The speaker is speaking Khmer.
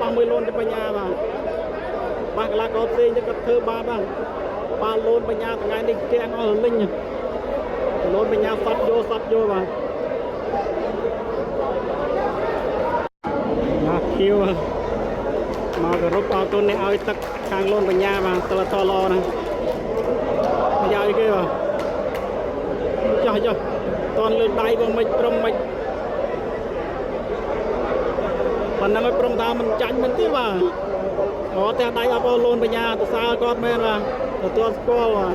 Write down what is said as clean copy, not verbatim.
ស់មួយលូនទៅបញ្ញាបាទបាក់កលាកោផ្សេងទៅគាត់ធ្វើបាបបាទបាល់លូនបញ្ញាថ្ងៃនេះទាំងអស់លិញលូនបញ្ញាសត់យកបាទមកគៀវមកគោរពអរគុណអ្នកឲ្យទឹកខាងលូនបញ្ញាបាទតើតល្អណាស់ប្រយោជន៍គេបាទចុះតន់លើដៃបងមិនព្រមមិនប៉ុណ្ណឹងឲ្យព្រមថាមិនចាញ់មិនទេបាទអូតែដៃអបអរលូនបញ្ញាទៅសើគាត់មែនបាទទទួលស្គាល់បាទ